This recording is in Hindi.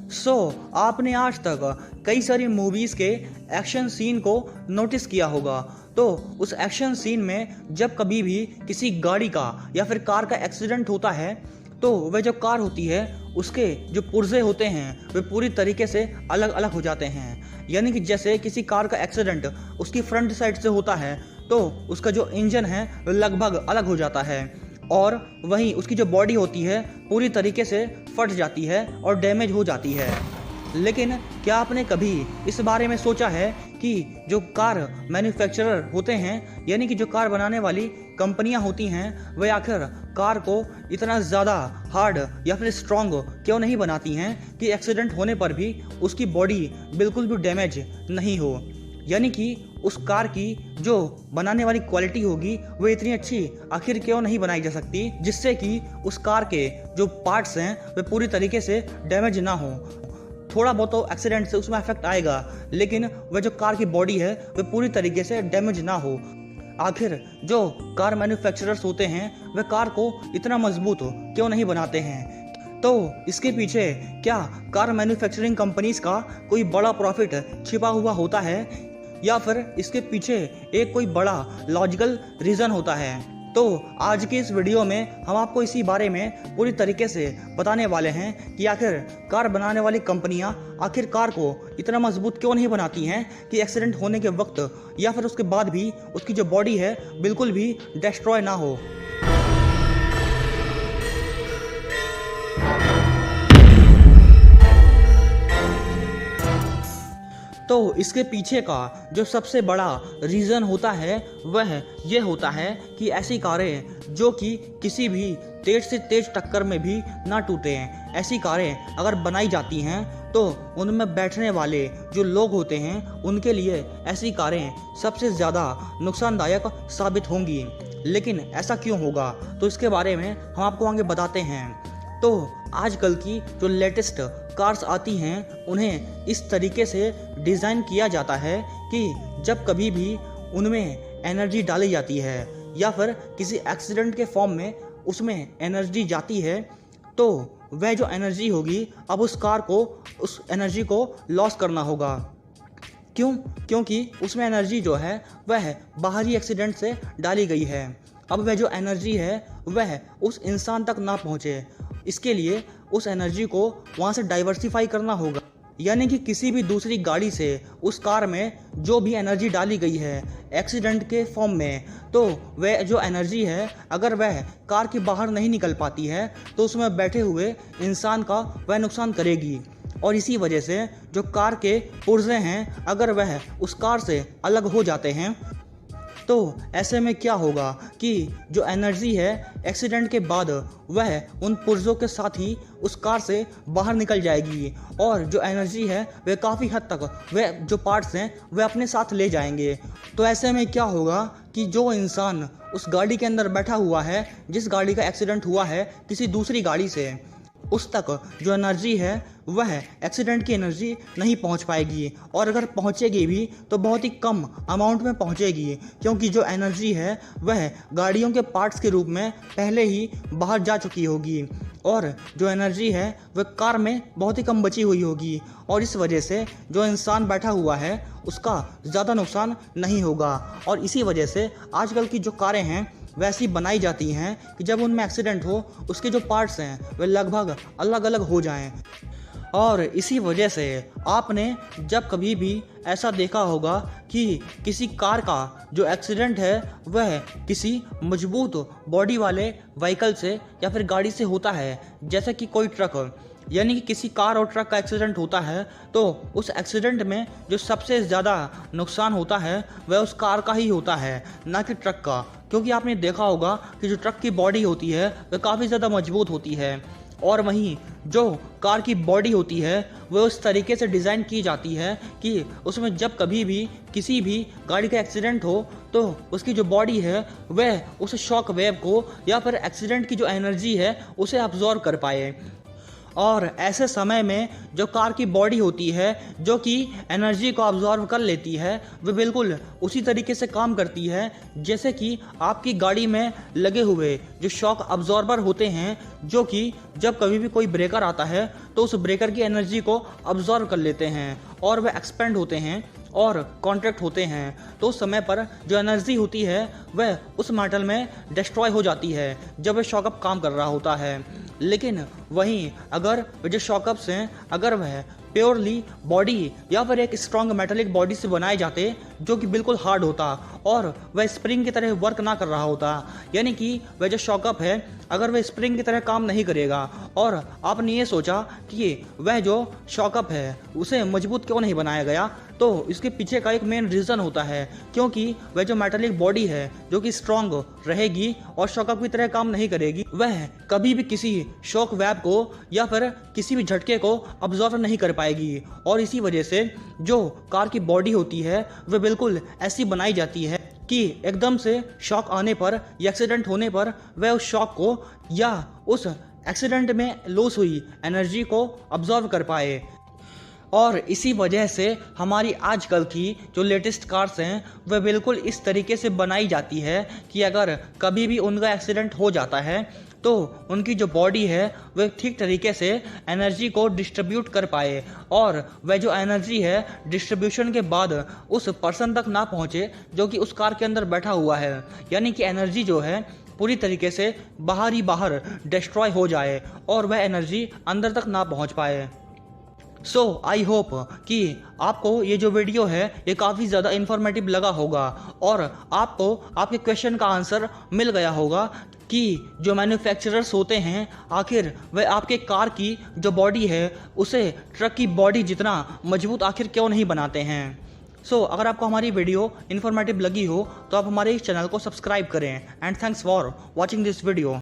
आपने आज तक कई सारी मूवीज़ के एक्शन सीन को नोटिस किया होगा। तो उस एक्शन सीन में जब कभी भी किसी गाड़ी का या फिर कार का एक्सीडेंट होता है तो वह जो कार होती है उसके जो पुर्जे होते हैं वे पूरी तरीके से अलग अलग हो जाते हैं। यानी कि जैसे किसी कार का एक्सीडेंट उसकी फ्रंट साइड से होता है तो उसका जो इंजन है वह लगभग अलग हो जाता है और वहीं उसकी जो बॉडी होती है पूरी तरीके से फट जाती है और डैमेज हो जाती है। लेकिन क्या आपने कभी इस बारे में सोचा है कि जो कार मैन्युफैक्चरर होते हैं यानी कि जो कार बनाने वाली कंपनियां होती हैं वे आखिर कार को इतना ज़्यादा हार्ड या फिर स्ट्रॉन्ग क्यों नहीं बनाती हैं कि एक्सीडेंट होने पर भी उसकी बॉडी बिल्कुल भी डैमेज नहीं हो। यानी कि उस कार की जो बनाने वाली क्वालिटी होगी वो इतनी अच्छी आखिर क्यों नहीं बनाई जा सकती जिससे कि उस कार के जो पार्ट्स हैं वे पूरी तरीके से डैमेज ना हो। थोड़ा बहुत तो एक्सीडेंट से उसमें इफेक्ट आएगा लेकिन वह जो कार की बॉडी है वह पूरी तरीके से डैमेज ना हो। आखिर जो कार मैन्युफैक्चरर्स होते हैं वे कार को इतना मजबूत क्यों नहीं बनाते हैं। तो इसके पीछे क्या कार मैन्युफैक्चरिंग कंपनीज का कोई बड़ा प्रॉफिट छिपा हुआ होता है या फिर इसके पीछे एक कोई बड़ा लॉजिकल रीज़न होता है। तो आज की इस वीडियो में हम आपको इसी बारे में पूरी तरीके से बताने वाले हैं कि आखिर कार बनाने वाली कंपनियां आखिर कार को इतना मजबूत क्यों नहीं बनाती हैं कि एक्सीडेंट होने के वक्त या फिर उसके बाद भी उसकी जो बॉडी है बिल्कुल भी डिस्ट्रॉय ना हो। तो इसके पीछे का जो सबसे बड़ा रीज़न होता है वह ये होता है कि ऐसी कारें जो कि किसी भी तेज से तेज टक्कर में भी ना टूटें, ऐसी कारें अगर बनाई जाती हैं तो उनमें बैठने वाले जो लोग होते हैं उनके लिए ऐसी कारें सबसे ज़्यादा नुकसानदायक साबित होंगी। लेकिन ऐसा क्यों होगा तो इसके बारे में हम आपको आगे बताते हैं। तो आजकल की जो लेटेस्ट कार्स आती हैं उन्हें इस तरीके से डिज़ाइन किया जाता है कि जब कभी भी उनमें एनर्जी डाली जाती है या फिर किसी एक्सीडेंट के फॉर्म में उसमें एनर्जी जाती है तो वह जो एनर्जी होगी अब उस कार को उस एनर्जी को लॉस करना होगा। क्योंकि उसमें एनर्जी जो है वह बाहरी एक्सीडेंट से डाली गई है। अब वह जो एनर्जी है वह उस इंसान तक ना पहुँचे, इसके लिए उस एनर्जी को वहाँ से डाइवर्सिफाई करना होगा। यानी कि किसी भी दूसरी गाड़ी से उस कार में जो भी एनर्जी डाली गई है एक्सीडेंट के फॉर्म में तो वह जो एनर्जी है अगर वह कार के बाहर नहीं निकल पाती है तो उसमें बैठे हुए इंसान का वह नुकसान करेगी। और इसी वजह से जो कार के पुर्जे हैं अगर वह उस कार से अलग हो जाते हैं तो ऐसे में क्या होगा कि जो एनर्जी है एक्सीडेंट के बाद वह उन पुर्जों के साथ ही उस कार से बाहर निकल जाएगी और जो एनर्जी है वह काफ़ी हद तक वह जो पार्ट्स हैं वह अपने साथ ले जाएंगे। तो ऐसे में क्या होगा कि जो इंसान उस गाड़ी के अंदर बैठा हुआ है जिस गाड़ी का एक्सीडेंट हुआ है किसी दूसरी गाड़ी से उस तक जो एनर्जी है वह एक्सीडेंट की एनर्जी नहीं पहुंच पाएगी और अगर पहुंचेगी भी तो बहुत ही कम अमाउंट में पहुंचेगी क्योंकि जो एनर्जी है वह गाड़ियों के पार्ट्स के रूप में पहले ही बाहर जा चुकी होगी और जो एनर्जी है वह कार में बहुत ही कम बची हुई होगी और इस वजह से जो इंसान बैठा हुआ है उसका ज़्यादा नुकसान नहीं होगा। और इसी वजह से आजकल की जो कारें हैं वैसी बनाई जाती हैं कि जब उनमें एक्सीडेंट हो उसके जो पार्ट्स हैं वे लगभग अलग अलग हो जाएं। और इसी वजह से आपने जब कभी भी ऐसा देखा होगा कि किसी कार का जो एक्सीडेंट है वह किसी मजबूत बॉडी वाले व्हीकल से या फिर गाड़ी से होता है जैसे कि कोई ट्रक, यानी कि किसी कार और ट्रक का एक्सीडेंट होता है तो उस एक्सीडेंट में जो सबसे ज़्यादा नुकसान होता है वह उस कार का ही होता है ना कि ट्रक का। क्योंकि आपने देखा होगा कि जो ट्रक की बॉडी होती है वह काफ़ी ज़्यादा मजबूत होती है और वहीं जो कार की बॉडी होती है वह उस तरीके से डिज़ाइन की जाती है कि उसमें जब कभी भी किसी भी गाड़ी का एक्सीडेंट हो तो उसकी जो बॉडी है वह उस शॉक वेव को या फिर एक्सीडेंट की जो एनर्जी है उसे अब्जॉर्ब कर पाए। और ऐसे समय में जो कार की बॉडी होती है जो कि एनर्जी को अब्जॉर्व कर लेती है, वो बिल्कुल उसी तरीके से काम करती है जैसे कि आपकी गाड़ी में लगे हुए जो शॉक अब्जॉर्बर होते हैं, जो कि जब कभी भी कोई ब्रेकर आता है तो उस ब्रेकर की एनर्जी को अब्जॉर्व कर लेते हैं और वह एक्सपेंड होते हैं और कॉन्ट्रैक्ट होते हैं। तो उस समय पर जो एनर्जी होती है वह उस मेटल में डिस्ट्रॉय हो जाती है जब वह शॉकअप काम कर रहा होता है। लेकिन वहीं अगर जो शॉकअप्स हैं अगर वह प्योरली बॉडी या फिर एक स्ट्रॉन्ग मेटेलिक बॉडी से बनाए जाते जो कि बिल्कुल हार्ड होता और वह स्प्रिंग की तरह वर्क ना कर रहा होता, यानी कि वह जो शॉकअप है अगर वह स्प्रिंग की तरह काम नहीं करेगा और आपने ये सोचा कि वह जो शॉकअप है उसे मजबूत क्यों नहीं बनाया गया, तो इसके पीछे का एक मेन रीज़न होता है क्योंकि वह जो मेटेलिक बॉडी है जो कि स्ट्रॉन्ग रहेगी और शॉकअप की तरह काम नहीं करेगी, वह कभी भी किसी शॉक वेव को या फिर किसी भी झटके को अब्जॉर्व नहीं कर पाएगी। और इसी वजह से जो कार की बॉडी होती है वह बिल्कुल ऐसी बनाई जाती है कि एकदम से शॉक आने पर या एक्सीडेंट होने पर वह उस शॉक को या उस एक्सीडेंट में लॉस हुई एनर्जी को अब्जॉर्व कर पाए। और इसी वजह से हमारी आजकल की जो लेटेस्ट कार्स हैं वह बिल्कुल इस तरीके से बनाई जाती है कि अगर कभी भी उनका एक्सीडेंट हो जाता है तो उनकी जो बॉडी है वह ठीक तरीके से एनर्जी को डिस्ट्रीब्यूट कर पाए और वह जो एनर्जी है डिस्ट्रीब्यूशन के बाद उस पर्सन तक ना पहुँचे जो कि उस कार के अंदर बैठा हुआ है, यानी कि एनर्जी जो है पूरी तरीके से बाहर डिस्ट्रॉय हो जाए और वह एनर्जी अंदर तक ना पहुँच पाए। सो आई होप कि आपको ये जो वीडियो है ये काफ़ी ज़्यादा इन्फॉर्मेटिव लगा होगा और आपको आपके क्वेश्चन का आंसर मिल गया होगा कि जो मैन्युफैक्चरर्स होते हैं आखिर वह आपके कार की जो बॉडी है उसे ट्रक की बॉडी जितना मजबूत आखिर क्यों नहीं बनाते हैं। सो अगर आपको हमारी वीडियो इन्फॉर्मेटिव लगी हो तो आप हमारे इस चैनल को सब्सक्राइब करें and thanks for watching this video.